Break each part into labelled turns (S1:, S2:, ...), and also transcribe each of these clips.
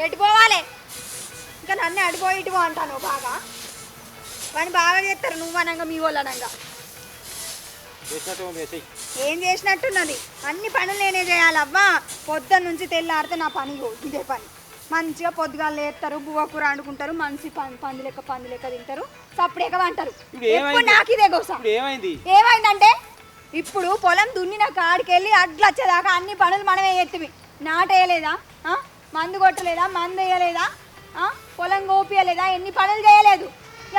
S1: ఎటు పోవాలి ఇంకా నన్ను అడిపోయి ఇటు అంటాను బాగా పని బాగా చేస్తారు నువ్వు అనంగా మీ వాళ్ళు అనంగా ఏం చేసినట్టున్నది అన్ని పనులు నేనే చేయాలి అవ్వా పొద్దున్న నుంచి తెల్లారితే నా పని ఇదే పని మంచిగా పొద్దుగాలు లేస్తారు బువ్వకూర వండుకుంటారు మంచి పంది లెక్క తింటారు సప్పుడేక అంటారు నాకు ఇదే కోసం ఏమైందంటే ఇప్పుడు పొలం దున్నిన కాడికెళ్ళి అడ్లు వచ్చేదాకా అన్ని పనులు మనమే ఎత్తివి నాటేయలేదా మందు కొట్టలేదా మందు వేయలేదా పొలం గోపియలేదా ఎన్ని పనులు చేయలేదు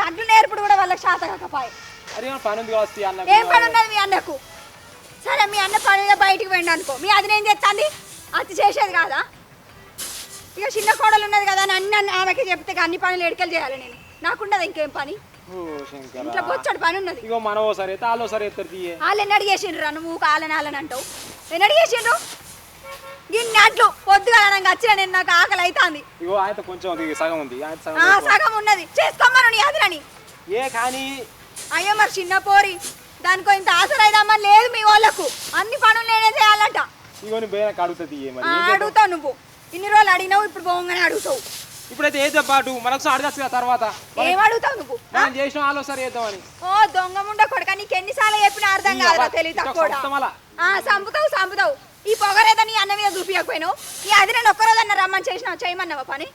S1: అడ్లు నేర్పుడు కూడా వాళ్ళకి శాత కాకపాయ ఏం పని ఉన్నది మీ అన్నకు సరే మీ అన్న పని బయటికి పోయింది అనుకో మీ అది నేను చేస్తాంది అది చేసేది కాదా ఇక చిన్న కోడలు ఉన్నది కదా అన్ని ఆమెకి చెప్తే అన్ని పనులు ఎడికెళ్ళి చేయాలి నేను నాకుండదు ఇంకేం పని ఇంట్లో బొచ్చడు పని ఉన్నది వాళ్ళు ఎన్నడు చేసిండ్రు నువ్వు కాలని అంటావు ఎన్నడు చేసిండ్రు గిన్నె అట్లు పొద్దుగా వచ్చిన నేను నాకు ఆకలి అవుతుంది సగం ఉన్నది చేసుకోమను నీ అదిరని అయ్యో మరి చిన్న పోరి దానికో ఇంత ఆసరైదామా లేదు మీ వాళ్ళకు అన్ని పనులు నేనే చేయాలంట అడుగుతావు నువ్వు ఇన్ని రోజులు అడిగినావు ఇప్పుడు పోగానే అడుగుతావు
S2: ఇప్పుడైతే ఏదో పాటు మనకు అడగచ్చు తర్వాత
S1: ఏం అడుగుతావు నువ్వు
S2: చేసిన ఆలోచన చేద్దామని
S1: ఓ దొంగ ముండ కొడుక నీకు ఎన్నిసార్లు చెప్పిన అర్థం కాదు తెలివి తక్కువ సంపుతావు ఈ పొగరేదా నీ అన్న మీద చూపించకపోయినావు ఈ అది నేను ఒక్కరోజన్న రమ్మని చేసినావు చేయమన్నావా పని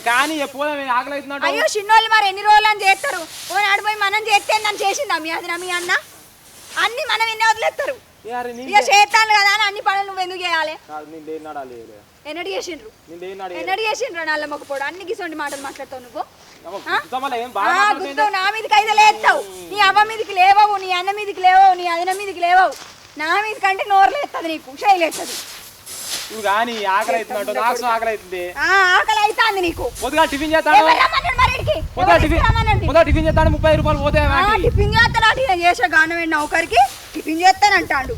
S2: కానీ
S1: అయ్యో చిన్నోళ్ళు మరి ఎన్ని రోజులు అని చేస్తారు ఓ నాడిపోయి మనం చేస్తే నన్ను చేసిందా మీ అది మీ అన్న అన్ని మనం ఎన్ని వదిలేస్తారు ఇక చేస్తాను కదా అని అన్ని పనులు నువ్వు ఎందుకు చేయాలి ఎన్నడు చేసిండ్రు నల్ల మొక్కపోడు అన్ని గిసోండి మాటలు మాట్లాడతావు నువ్వు గుర్తావు నా మీదకి అయితే లేస్తావు నీ అవ్వ మీదకి లేవవు నీ అన్న మీదకి లేవవు నీ అదిన మీదకి లేవవు నా మీద కంటే నోరు లేస్తుంది నీకు శైలేస్తుంది
S2: ఆకలి
S1: అవుతుంది నీకు
S2: టిఫిన్ చేస్తాను 30 రూపాయలు పోతే
S1: టిఫిన్ చేస్తాడు నేను చేసే గవర్నమెంట్ నౌకరికి టిఫిన్ చేస్తానంటాడు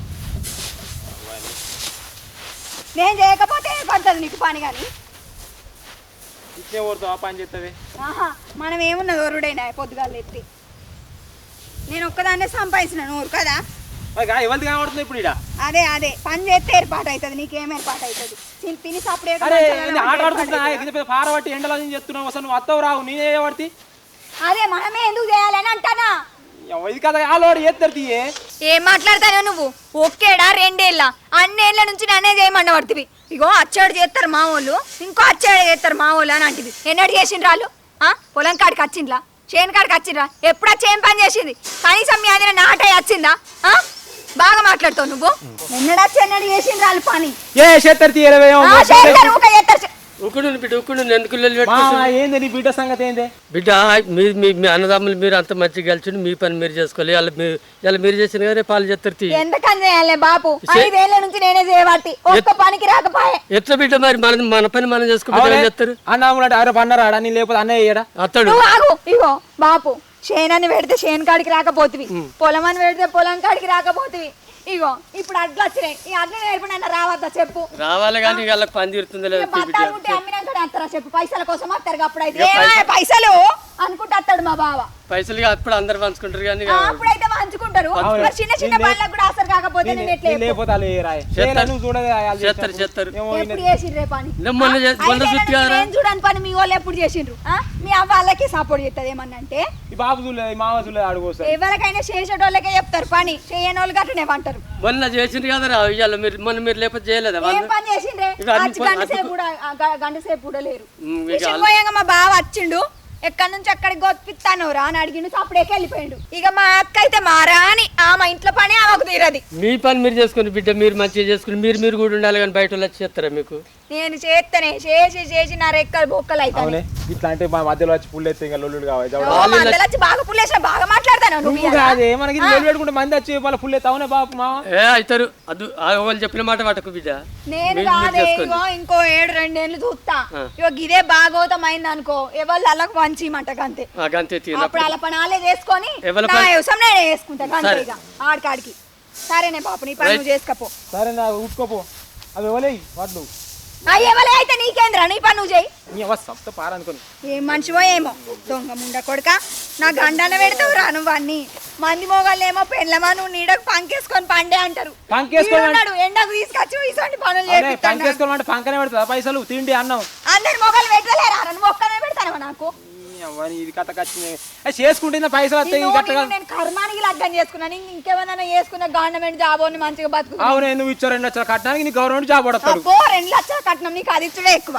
S1: నేను చేయకపోతే పడుతుంది నీకు పని కానీ
S2: పని చేస్తుంది
S1: మనం ఏమున్నది ఒరుడైనా పొద్దుగాలు ఎత్తి నేను ఒక్కదాన్నే సంపాదించిన నోరు కదా
S2: ఎవరిది కనబడుతుంది ఇప్పుడు
S1: అదే పని చేస్తే ఏర్పాటు అవుతుంది నీకేం ఏర్పాటు అవుతుంది తిని సప్పుడే
S2: పారబట్టి ఎండలో చెప్తున్నావు అసలు నువ్వు అత్తవు రావు నేనే పడితే
S1: అదే మనమే ఎందుకు చేయాలని అంటానా
S2: ఇది కదా ఆలోడు ఎత్తరు
S1: ఏం మాట్లాడతానో నువ్వు ఒకేడా 2 ఏళ్ళ అన్నేళ్ల నుంచి నన్నే చేయమన్న పడుతుంది ఇగో అచ్చాడు చేస్తారు మా వాళ్ళు ఇంకో అచ్చాడు చేస్తారు మా వాళ్ళు అని అంటివి ఎన్నడు చేసిండ్రు వాళ్ళు పొలం కాడికి వచ్చిండ్లా చేను కాడికి వచ్చిండ్రా ఎప్పుడు వచ్చి ఏం పని చేసింది కనీసం మీ అది నాటై వచ్చిందా బాగా మాట్లాడుతావు నువ్వు ఎన్నడు చేసిండ్రు వాళ్ళు పని
S2: బిడ్డ సంగతి ఏంది
S3: బిడ్డ మీ అన్నదమ్ములు మీరు అంత మంచిగా కలిసి మీ పని మీరు చేసుకోవాలి ఇలా మీరు చేసిన కదా పాలు చేస్తారు
S1: ఎందుకని బాబు 5 ఏళ్ల నుంచి నేనే చేయబట్టి ఒక్క పనికి రాకపోయే
S3: ఎట్లా బిడ్డ మరి మన పని మనం చేసుకోవాలి చేస్తారు
S2: అన్నారా నీ లేకపోతే అన్నయ్య అయ్యాడా
S3: అత్తడు
S1: ఇగో బాపు చేనని పెడితే చేను కాడికి రాకపోతివి పొలం అని పెడితే పొలం కాడికి రాకపోతివి ఇగో ఇప్పుడు అడ్లు వచ్చినాయి ఈ అడ్లు నేర్పడినా రావద్దా చెప్పు
S3: రావాలి కానీ వాళ్ళకి పని తీరుతుంది
S1: అమ్మినాక చెప్పు పైసల కోసం వస్తారు అప్పుడైతే పైసలు అనుకుంటా వస్తాడు మా బావ
S3: పైసలు అప్పుడు అందరు పంచుకుంటారు కానీ
S1: అప్పుడైతే పంచుకుంటారు చిన్న చిన్న పనులకు కూడా అసలు కాకపోతే చూడని పని మీ వాళ్ళు ఎప్పుడు చేసిండ్రు మీ వాళ్ళకి సపోర్ట్ చేస్తుంది ఏమన్నా అంటే ఎవరికైనా చేసేటోళ్ళకే చెప్తారు పని చేయని వాళ్ళు గట్లనే అంటారు
S3: మొన్న చేసిండ్రు కదా ఇవాళ మీరు లేకపోతే చేయలేదా
S1: ఏం పని చేసిండ్రే గంట సేపు కూడా లేరు మా బావ వచ్చిండు ఎక్కడి నుంచి అక్కడికి గొప్పిస్తాను రా అని అడిగిండు అప్పుడేకి వెళ్ళిపోయిండు ఇక మా అక్క అయితే మారా అని ఆమె ఇంట్లో పని ఆమెకు తీరది
S3: మీ పని మీరు చేసుకుని బిడ్డ మీరు మంచిగా చేసుకుని మీరు కూడా ఉండాలి కానీ బయట వచ్చి చేస్తారా మీకు
S1: నేను చేస్తానే చేసి నా రెక్కలు బొక్కలు అవుతాయి
S2: ఇట్లా అంటే మా మధ్యలో వచ్చి పుల్లు ఎత్తే ఇంకా లొల్లుడు కావాలి
S1: బాగా పుల్లేసిన బాగా మాట్లాడతాను
S2: మంది వచ్చి వాళ్ళ పుల్లు ఎత్తావునే బాబు మా
S3: అవుతారు అది వాళ్ళు చెప్పిన మాట పట్టకు బిడ్డ
S1: నేను కాదే ఇంకో 2 ఏళ్ళు చూస్తా ఇక ఇదే భాగవతం అయింది అనుకో ఎవరు అల్లకు మంచి మంట గంతే అప్పుడు అలా పని వాళ్ళే చేసుకొని నా వ్యవసాయం నేనే చేసుకుంటా గంతే ఇక ఆడికాడికి సరేనే బాపు నీ పని నువ్వు చేసుకపో
S2: సరే నా ఉట్టుకోపో అవి ఇవ్వలే వడ్లు
S1: ఎవరే అయితే నీకేంద్రా నీ పని నువ్వు చేయి.
S2: నీ అవ్వ సప్త పారనుకోని
S1: ఏం మనిషివో ఏమో దొంగ ముండ కొడుక నా గండన పెడతావు రా నువ్వు అన్ని మంది మోగాళ్ళు ఏమో పెళ్ళమా నువ్వు నీడకు పంకేసుకొని పండే అంటారు.
S2: పంకేసుకోమన్నాడు
S1: ఎండకు తీసుకొచ్చి ఇటువంటి పనులు
S2: పంకేసుకోమంటే పంకనే పెడతా పైసలు తిండి అన్నం
S1: అందరి మొగలు పెట్టలేరా నువ్వు ఒక్కనే పెడతానవా నాకు
S2: ఇది కథ ఖర్చు చేసుకుంటే పైసలు వస్తాయి.
S1: నేను కర్మానికి లగ్గం చేసుకున్నాను ఇంకేమన్నా చేసుకున్న గవర్నమెంట్ జాబ్ అని మంచిగా బతుకు.
S2: అవును నువ్వు ఇచ్చా 2 లక్షలు కట్టడానికి నీకు గవర్నమెంట్ జాబ్ పడతాడు.
S1: 2 లక్షలు కట్టినాం నీకు అది ఇచ్చుడే ఎక్కువ.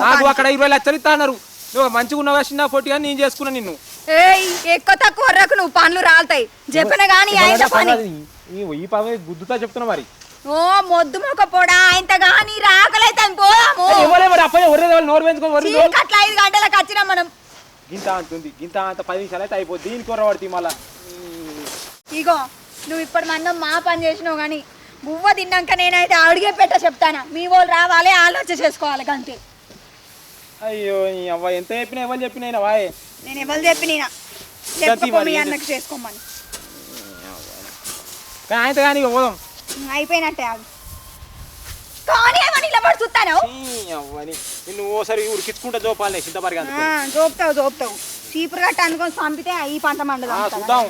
S2: నాకు అక్కడ 20 లక్షలు ఇస్తా అన్నారు. నువ్వు మంచిగా ఉన్నావా చిన్న పొట్టి కానీ నేను చేసుకున్నా నిన్ను.
S1: ఎక్కువ తక్కువ వర్రకు నువ్వు పనులు రాలుతాయి చెప్పిన గానీ
S2: ఈ పని గుద్దుతా చెప్తున్నా మరి.
S1: ఓ మొద్దు మొక్క పోడా ఇంత గానీ రాకలైతే పోదాము.
S2: నోరు పెంచుకొని
S1: అట్లా 5 గంటలకు వచ్చినాం మనం.
S2: గింత అంతుంది గింత అంత 10 నిమిషాలు అయితే అయిపోద్ది. దీని కూర పడుతుంది మళ్ళా.
S1: ఇగో నువ్వు ఇప్పటి మందం మా పని చేసినావు కానీ బువ్వ తిన్నాక నేనైతే అడిగే పెట్ట చెప్తానా మీ వాళ్ళు రావాలి ఆలోచన చేసుకోవాలి అంతే.
S2: అయ్యో అవ్వ ఎంత చెప్పినా ఎవరు చెప్పినా వాయే
S1: నేను ఎవరు చెప్పినా మీ అన్నకు చేసుకోమని
S2: అయితే కానీ పోదాం
S1: అయిపోయినట్టే అవి కానీ ఏమని ఇలా పడి చూస్తాను
S2: నిన్ను ఓసారి ఉరికించుకుంటా జోపాలి చింతపరిగా
S1: జోపుతావు చీపురు గట్ట అనుకొని పంపితే ఈ పంట మండదు
S2: చూద్దాం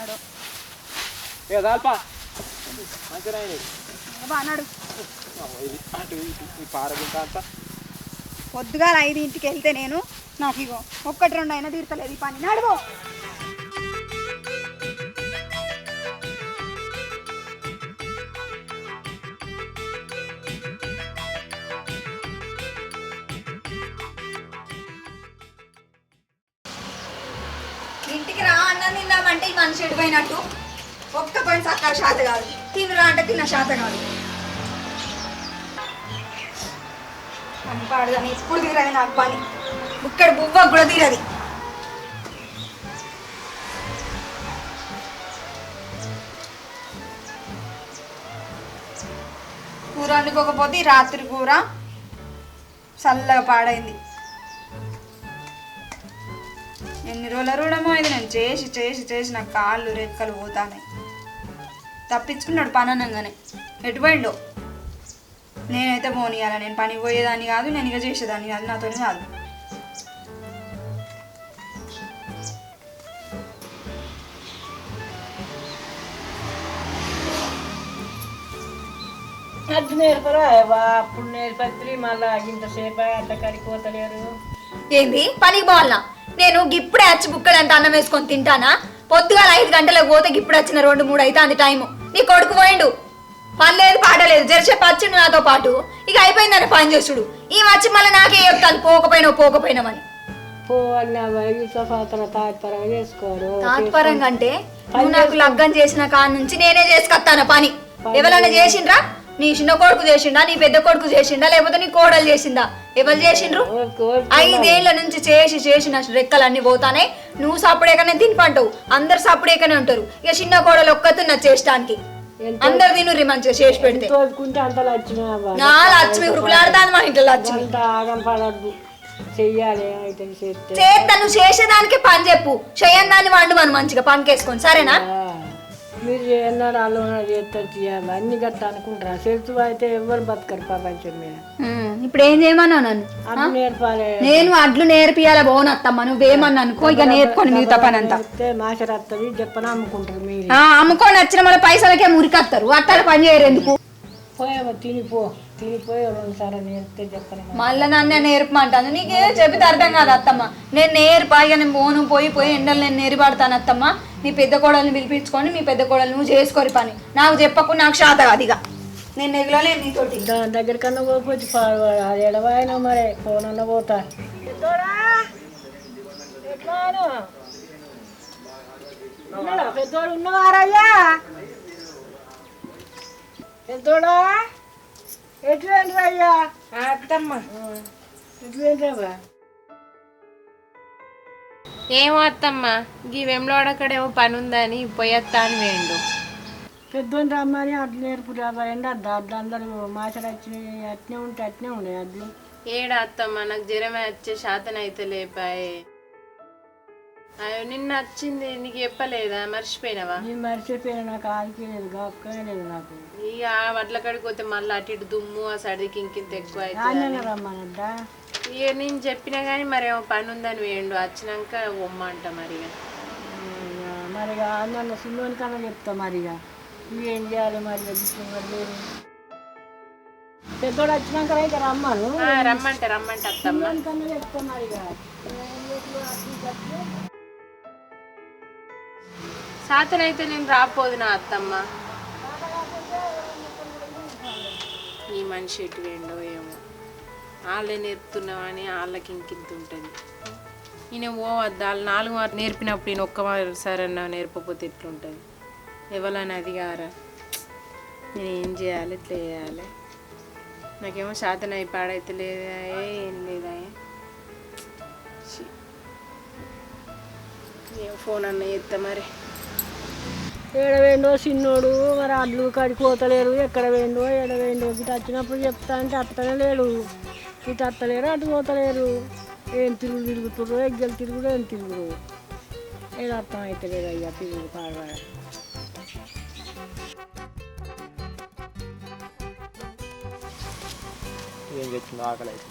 S1: అన్నాడు.
S2: పారగుంటా అంతా
S1: పొద్దుగా 5ంటికి వెళ్తే నేను నాకు ఇగో 1-2 అయినా తీర్చలేదు ఈ పని నడువు. ఇంటికి రా అన్నం తిందామంటే ఈ మనిషి ఎడిపోయినట్టు ఒక్క పని చక్కగా శాత కాదు తినరా అంటే తిన్న శాత కాదు పని పాడుదని ఇప్పుడు తీరది నాకు పని ఇక్కడ బువ్వ కూడా తీరది. కూర వండుకోకపోతే రాత్రి కూర చల్లగా పాడైంది. ఎన్ని రోజుల రూడమో ఇది నేను చేసి చేసి చేసి నా కాళ్ళు రెక్కలు పోతానే. తప్పించుకున్నాడు పని అనగానే ఎటుపోయిండో. నేనైతే పోనీయాల నేను పని పోయేదాన్ని కాదు నేను ఇక చేసేదాన్ని కాదు నాతో కాదు.
S4: అది నేర్పరా అప్పుడు నేర్పత్రి మళ్ళా ఇంతసేపు అట్లా కడిపోతలేరు.
S1: ఏంది పనికి పోవాలనా నేను ఇప్పుడే వచ్చి బుక్కలు అంత అన్నం వేసుకొని తింటానా? పొద్దుగాల 5 గంటలకు పోతే ఇప్పుడు వచ్చిన 2-3 అయితే అంది టైము. నీ కొడుకు పోయిండు పని లేదు పాట లేదు జరసేపు వచ్చిండు నాతో పాటు ఇక అయిపోయిందని పని చేసుడు. ఈ వచ్చి మళ్ళీ నాకే చెప్తాను పోకపోయినామని. తాత్పరంగా అంటే నువ్వు నాకు లగ్గం చేసిన కాడ నుంచి నేనే చేసుకొస్తాను పని. ఎవరైనా చేసిండ్రా? నీ చిన్న కొడుకు చేసిండా నీ పెద్ద కొడుకు చేసిండా లేకపోతే నీ కోడలు చేసిందా? ఎవరు చేసిండ్రు? 5 ఏళ్ల నుంచి చేసి చేసి నా రెక్కలన్నీ పోతానే. నువ్వు సప్పుడేకనే తినిపంటావు అందరు సప్పుడేకనే ఉంటారు. ఇక చిన్న కోడలు ఒక్కతే నా చేసడానికి అందరు తినుర్రి మంచిగా చేసి పెడితే నా లక్ష్మి ఉరుకులాడతాను మా ఇంట్లో లక్ష్మి. చేస్తాను చేసేదానికి పని చెప్పు చేయని దాన్ని వండు మనం మంచిగా పనికేసుకొని సరేనా?
S4: మీరు ఎన్నాడు అల్లు చేస్తారు అన్ని గట్ట అనుకుంటారా? చేస్తూ అయితే ఎవరు బతకరు ప్రపంచం మీద.
S1: ఇప్పుడు ఏం చేయమన్నావు నన్ను?
S4: అడ్లు నేర్పాలి.
S1: నేను అడ్లు నేర్పియాల బోనత్తమ్మ నువ్వేమన్నా అనుకో ఇక నేర్చుకొని మిగతా పని అంతా
S4: మాసరత్తది చెప్పని అమ్ముకుంటారు మీరు.
S1: అమ్ముకొని వచ్చిన మళ్ళీ పైసలకే మురికత్తారు అట్లా పని చేయరు ఎందుకు?
S4: పోయావా తినిపోయి 2 సార్లు నేర్పితే చెప్పని
S1: మళ్ళీ నన్నే నేర్పమంటాను. నీకే చెప్పితే అర్థం కాదు అత్తమ్మ. నేను నేర్పా ఇక నేను పోయి ఎండలు నేను నేర్పడతాను అత్తమ్మ. నీ పెద్ద కోడల్ని పిలిపించుకొని మీ పెద్ద కోడలు నువ్వు చేసుకోరి పని. నాకు చెప్పకు నాకు శాత కాదు ఇక నేను నెగలలేదు నీతోటి.
S4: దాని దగ్గరకన్నా పోకపోతే అది ఎడవాయినా మరి ఫోన్ పోతా. పెద్దోడు ఉన్నవారయ్యా పెద్దోడా ఎట్లా అత్తమ్మ ఎట్లా
S5: ఏమో అత్తమ్మ గీ వెమ్లోడక్కడేమో పని ఉందని పోయేస్తాను వేండు.
S4: పెద్దోని రమ్మని అడ్లు నేర్పురాబాయండి అడ్లు అందరూ మాసలు వచ్చినాయి అట్నే ఉన్నాయి అడ్లు.
S5: ఏడా అత్తమ్మ నాకు జ్వరమే వచ్చే శాతం అయితే లేపాయే. అయ్యో నిన్న వచ్చింది నీకు చెప్పలేదా మర్చిపోయినావా
S4: నేను మర్చిపోయినా నాకు ఆడికి లేదు గొప్పనే లేదు నాకు
S5: ఇక ఆ వడ్ల కాడికి పోతే మళ్ళీ అటు ఇటు దుమ్ము ఆ సడికి ఇంకింత ఎక్కువ అవుతుంది
S4: ఆన్లైన్ రమ్మనద్దా
S5: ఇక నేను చెప్పినా కానీ మరేమో పని ఉందని వేయండు వచ్చినాక ఉమ్మంట మరి ఇక.
S4: మరి ఆన్లైన్ సినిమాని కన్నా చెప్తా మరి ఇక ఏం చేయాలి మరి మరి లేదు పెద్దోడు వచ్చినాక అయితే రమ్మను
S5: రమ్మంటే అత్తమ్మ
S4: సినిమాని కన్నా చెప్తా మరి ఇక
S5: సాతనైతే నేను రాపోదు నా అత్తమ్మ ఈ మనిషి ఎటు వేయండో ఏమో వాళ్ళే నేర్పుతున్నామని వాళ్ళకి ఇంకింత ఉంటుంది ఈయన పోవద్దు వాళ్ళు 4 మార్లు నేర్పినప్పుడు ఈయన ఒక్కసారన్నా నేర్పకపోతే ఎట్లుంటుంది ఎవరైనా అది కారా నేను ఏం చేయాలి ఇట్లా చేయాలి నాకేమో శాతం అయి పాడైతే లేదా ఏం లేదా ఏం ఫోన్ అన్న చేస్తా మరి
S4: ఏడవేండో చిన్నోడు మరి అడ్లు కాడికి పోతలేరు ఎక్కడ వేయండో ఏడవేండో ఇటు వచ్చినప్పుడు చెప్తా అంటే అత్తనే లేడు ఇటు అత్తలేరు అటు పోతలేరు ఏం తిరుగుతుర్రు ఎగ్గలు తిరుగుడు ఏం తిరుగుడు ఏదో అర్థం అయితే లేదు అయ్యా తిరుగుడు కాడ
S2: ఏం చెప్తుంది ఆకలి అయితే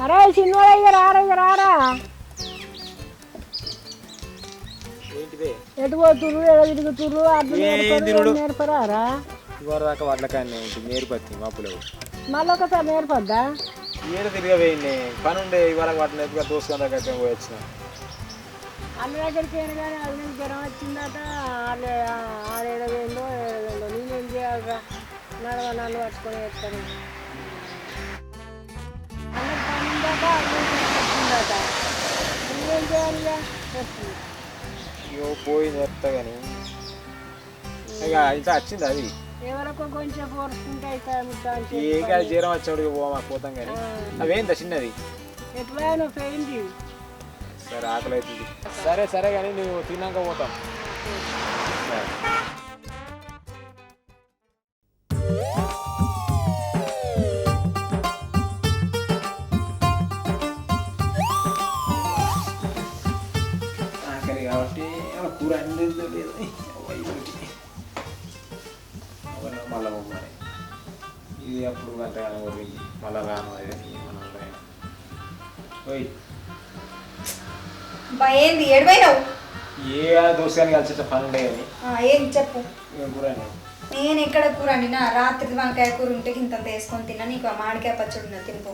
S4: అరే చిన్నోడు అయ్యా రారా
S2: ఏంటిదే
S4: ఎటు పోతుర్రు ఎడ తిరుగుతుర్రు అడ్లు నేర్పరారా
S2: ఇవాళ దాకా వడ్లకాయని నేర్పత్తి మాపులు
S4: మళ్ళీ ఒకసారి నేర్పద్దా
S2: ఏడ తిరగవేయండి పని ఉండే ఇవాళ వాటిని ఎదుగా దోసుకొని దగ్గర పోయి వచ్చిన
S4: అన్న దగ్గరికి అయినా కానీ అది నీకు జ్వరం వచ్చిందట ఆడేడవేందో నేనేం చేయాలరా నన్ను పట్టుకొని వేస్తాను అన్నకు పని ఉందాక వచ్చిందట నువ్వేం చేయాలి వస్తుంది
S2: అయ్యో పోయింది వస్తా కానీ ఇక ఇంత వచ్చింది అది
S4: ఎవరికో కొంచెం పోరుకుంటే అయితే
S2: ఏ కాదు జ్వరం వచ్చాడు పోతాం కానీ అవేందా చిన్నది
S4: ఎట్లా నువ్వు పోయింది
S2: సరే ఆకలి అవుతుంది సరే కానీ నువ్వు తిన్నాక పోతాం ఆకలి కాబట్టి కూర అన్నీ లేదు మళ్ళీ బొమ్మని ఇది అప్పుడు గంటగానే కొరిగింది మళ్ళీ రాను అది మనం పోయి
S1: ఏంది ఏడుపోయినావు
S2: ఏ దోసగాని కలిసి పని ఉండే కానీ
S1: ఏం చెప్పు
S2: ఏం కూర
S1: నేను ఎక్కడ కూర వండినా రాత్రి వంకాయ కూర ఉంటే ఇంత వేసుకొని తిన్నా నీకు ఆ మామిడికాయ పచ్చడి ఉన్నా తినిపో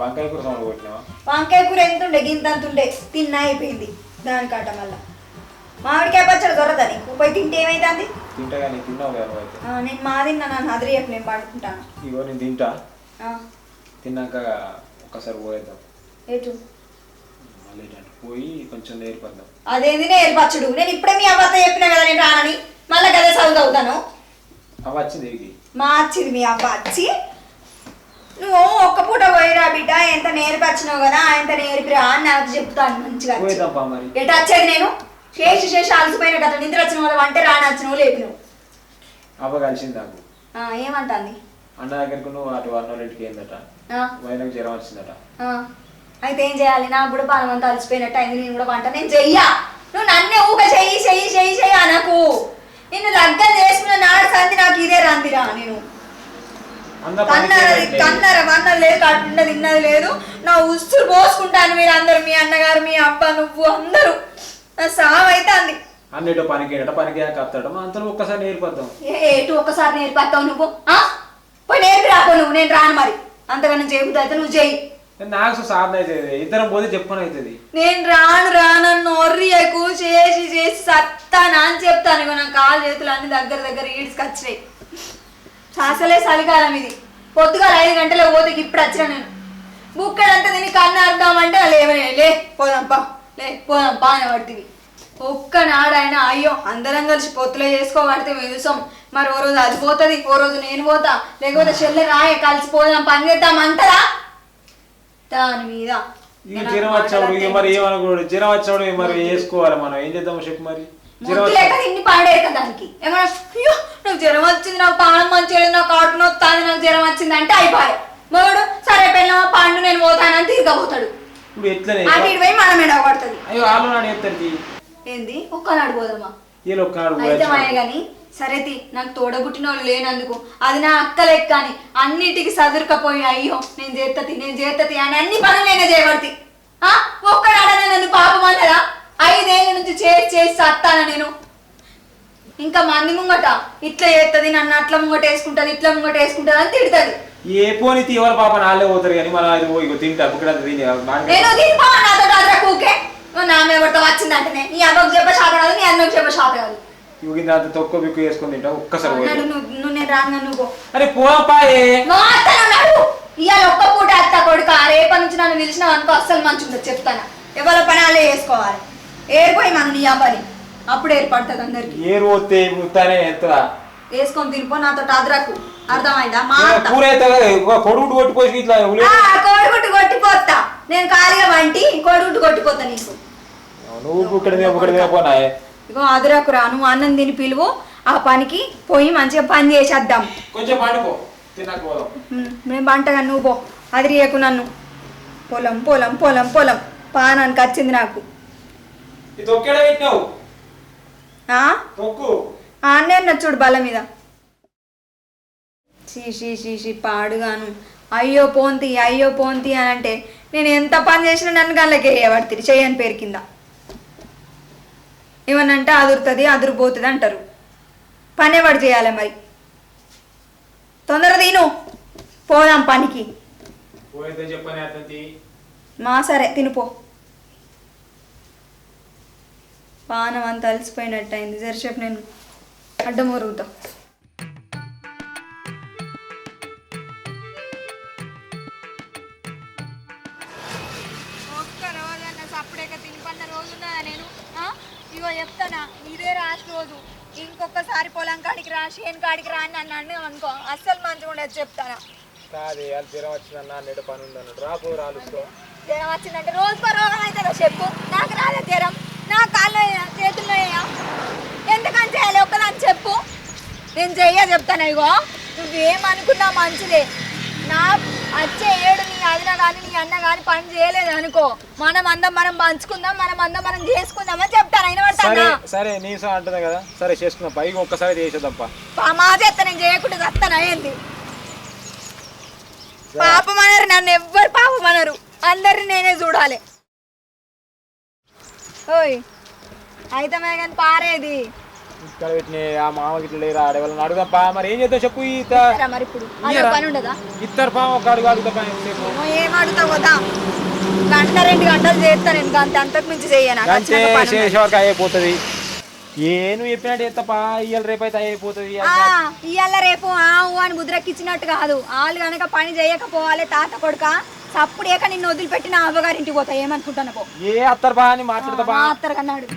S2: వంకాయ కూర సౌండ్ కొట్టినావా
S1: వంకాయ కూర ఎంత ఉండే గింత అంత ఉండే తిన్నా అయిపోయింది దానికాట మళ్ళా మామిడికాయ పచ్చడి దొరదా నీకు పోయి తింటే ఏమైతుంది
S2: తింటా కానీ తిన్నావు కదా అయితే
S1: నేను మా తిన్నా నన్ను అదిరియపు నేను పడుకుంటాను
S2: ఇగో నేను తింటా తిన్నాక ఒక్కసారి పోయేద్దాం
S1: ఎటు
S2: మళ్ళీ పోయి కొంచెం నేర్పద్దాం
S1: అదేంది నేర్పచ్చుడు నేను ఇప్పుడే మీ అవ్వతో చెప్పినా కదా నేను రానని మళ్ళీ కదా చదువుతాను
S2: అవి వచ్చింది ఇది
S1: మార్చింది మీ అవ్వ వచ్చి నువ్వు ఒక్క పూట పోయిరా బిడ్డ ఎంత నేర్పచ్చినావు కదా ఎంత నేర్పిరా అని నాకు చెప్తాను మంచిగా
S2: పోయేద్దాం మరి
S1: ఎటు వచ్చేది నేను చేసి అలసిపోయిన కదా నిద్ర వచ్చిన వాళ్ళు అంటే రానచ్చినవు లేపినవు
S2: అవ్వ కలిసింది నాకు
S1: ఏమంటుంది
S2: అన్న దగ్గరికి నువ్వు అటు అన్నోళ్ళింటికి ఏందట వైనకు జ్వరం వచ్చిందట
S1: అయితే ఏం చేయాలి నాకు కూడా పాలమంతా అలసిపోయినట్టు అయింది నేను కూడా వంట నేను చెయ్యా నువ్వు నన్నే ఊక చెయ్యి అనకు నిన్ను లగ్గం చేసుకున్న నాడు సంది నాకు ఇదే రందిరా నేను కన్నర వన్నది లేదు కట్టిండ తిన్నది లేదు నా ఉస్తులు పోసుకుంటాను మీరు అందరు మీ అన్నగారు మీ అబ్బ నువ్వు అందరూ నా సామైతే అంది
S2: అన్నిటో పనికి కత్తడం అంతలో ఒక్కసారి నేర్పద్దాం
S1: ఏటు ఒక్కసారి నేర్పస్తావు నువ్వు పోయి నేర్పి రాపో నువ్వు నేను రాను మరి అంతకన్నా చెబుతా అయితే నువ్వు చెయ్యి
S2: నాకు సాధన అవుతుంది ఇద్దరం పోతే చెప్పని అవుతుంది
S1: నేను రాను ఒర్రియకు చేసి సత్తానా అని చెప్తాను ఇక నా కాలు చేతులు అన్ని దగ్గర ఈడ్చుకొచ్చినాయి అసలే చలికాలం ఇది పొద్దుగా 5 గంటలకు పోతే ఇప్పుడు వచ్చినా నేను బుక్కడంతా తిని కన్ను అర్థమంటే లే పోదాంపా అని పడుతుంది ఒక్కనాడైనా అయ్యో అందరం కలిసి పొత్తులో చేసుకోబడితే విదుసం మరి ఓ రోజు అది పోతుంది ఓ రోజు నేను పోతా లేకపోతే చెల్లె రాయ కలిసిపోదాం పని చేద్దాం అంటారా దాని మీద
S2: జ్వరం వచ్చాడు మరి ఏమనుకోడు జ్వరం వచ్చాడు మరి వేసుకోవాలి మనం ఏం చేద్దాం చెప్పు మరి
S1: లేక ఇన్ని పాడేక దానికి ఏమన్నా అయ్యో నాకు జ్వరం వచ్చింది నాకు పానం మంచిగా నాకు కడుపు నొత్తాది నాకు జ్వరం వచ్చింది అంటే అయిపోయి మోడు సరే పెళ్ళమా పండు నేను పోతానని తిరగబోతాడు
S2: ఇప్పుడు ఎట్లనే
S1: అటు ఇటు పోయి మనం ఎడవ పడుతుంది.
S2: అయ్యో వాళ్ళు నాడు చెప్తారు
S1: ఏంది ఒక్కనాడు పోదామా?
S2: వీళ్ళు ఒక్కనాడు
S1: అయితే మాయ గాని సరేతి నాకు తోడబుట్టిన వాళ్ళు లేనందుకు అది నా అక్క లెక్క అని అన్నిటికి సదురుకపోయి అయ్యో నేను చేత్తతి అని అన్ని పనులు నేనే చేయబడి ఒక్కడాడనే నన్ను పాపం అన్నదా? 5 ఏళ్ళ నుంచి చేసి సత్తానా నేను? ఇంకా మంది ముంగట ఇట్లా చేస్తుంది, నన్ను అట్లా ముంగట వేసుకుంటది, ఇట్లా ముంగట వేసుకుంటది అని తిడుతుంది.
S2: ఏ పోనీ తీవల పాప నాళ్ళే పోతారు కానీ మన అది పోయి తింటా ఇక్కడ
S1: నేను తినిపోవా నాతో అదరా కూకే నా మీద పడతా వచ్చిందంటేనే నీ అమ్మకు చెప్ప శాత కాదు, నీ అన్నకు చెప్ప శాత కాదు.
S2: ఇవి తొక్క బిక్కు వేసుకొని తింటా ఒక్కసారి
S1: నువ్వు నేను రాను నువ్వు
S2: అరే పోపాయే
S1: ఇవాళ ఒక్క పూట అత్త కొడుక రేపటి నుంచి నన్ను పిలిచినావు అనుకో అస్సలు మంచి ఉండదు చెప్తాను. ఎవరి పని వాళ్ళే చేసుకోవాలి. ఏరిపోయి మనం నీ అబ్బాయి అప్పుడు ఏర్పడుతుంది అందరికి.
S2: ఏరు పోతే ముత్తానే ఎత్తరా
S1: వేసుకొని తినిపో నాతో అదరకు అర్థమైందా? మా
S2: కూర కొడుగుడు కొట్టిపోయి ఇట్లా
S1: కోడిగుడ్డు కొట్టిపోతా నేను ఖాళీగా వంటి కోడిగుడ్డు కొట్టిపోతా నీకు.
S2: నువ్వు ఇక్కడ పోనాయే
S1: ఇగో అదరకు రా, నువ్వు అన్నం తిని పిలువు, ఆ పనికి పోయి మంచిగా పని చేసేద్దాం.
S2: కొంచెం పండుకో తిన్నాక పోదాం.
S1: మేము పంటగా నువ్వు పో, అది రియకు నన్ను. పొలం పొలం పొలం పొలం పానానికి వచ్చింది నాకు.
S2: ఇది ఒక్కడ పెట్టినావు తొక్కు
S1: అన్న చూడు బల్ల మీద. షీ పాడుగాను అయ్యో పోంతి అని అంటే నేను ఎంత పని చేసినా నన్ను గల్లకి వేయబడుతుంది చెయ్యని పేరు కింద. ఏమనంటే అదురుతుంది అదురుపోతుంది అంటారు. పనే వాడు చేయాలి మరి. తొందర తిను పోదాం పనికి. మా సరే తినుపో. పానం అంత అలసిపోయినట్టు అయింది. జరసేపు నేను అడ్డం ఒరుగుతా. ఒక్క రోజన్న సప్పుడేక తినిపన్న రోజున్నా నేను ఇగో చెప్తానా ఇదే రాసి రోజు ఇంకొకసారి పొలం కాడికి రా చేను కాడికి రా అని నన్ను అనుకో అస్సలు మంచిగా ఉండదు చెప్తానా.
S2: జ్వరం వచ్చిందన్న నెడ పని ఉందన్నాడు రాపు రాలుస్తూ
S1: జ్వరం వచ్చిందంటే రోజుకో రోగం అవుతుందా చెప్పు. నాకు రాలే జ్వరం, నా కాళ్ళు చేతుల్లో ఎందుకని చేయాలి ఒక్కదాన్ని చెప్పు. నేను చెప్తాను. ఇగో నువ్వేమనుకున్నా మంచిదే. నా వచ్చే ఏడు నీ అదిన కానీ నీ అన్న కానీ పని చేయలేదు అనుకో మనం పంచుకుందాం, మనం చేసుకుందామని చెప్తాను. అయిన పడతాను
S2: సరే నీసం అంటుంది కదా సరే చేసుకుందాం పైకి ఒక్కసారి చేసేద్దాంపా.
S1: మా చేస్తా నేను చేయకుండా వస్తాను. అయ్యింది పాపం అనరు, నన్ను ఎవ్వరు పాపం అనరు, అందరిని నేనే చూడాలి. ఓయ్ అయితే కానీ పారేది
S2: ఇక్కడ పెట్టిన ఆ మామకి ఇట్లా లేరా ఆడేవాళ్ళని అడుగుదాం పా. మరి ఏం చేద్దాం చెప్పు.
S1: మరి ఇప్పుడు పని ఉండదా?
S2: ఇద్దరు పా ఒక అడుగు అడుగుతా
S1: ఏం అడుగుతావు కదా? 1-2 గంటలు చేస్తా నేను, అంతకు మించి
S2: చేసే వరకు అయిపోతుంది. నువ్వు చెప్పినట్టు చేస్తాపా. ఇవాళ రేపు అయితే అయిపోతుంది.
S1: ఇవాళ రేపు అని ముద్రకిచ్చినట్టు కాదు. వాళ్ళు కనుక పని చేయకపోవాలి తాత కొడుక సప్పుడు నిన్ను వదిలిపెట్టి నా అవ్వగారింటికి పోతా. ఏమనుకుంటాను
S2: ఏ అత్తరు బా అని మాట్లాడతా
S1: అత్తరు కన్నాడు.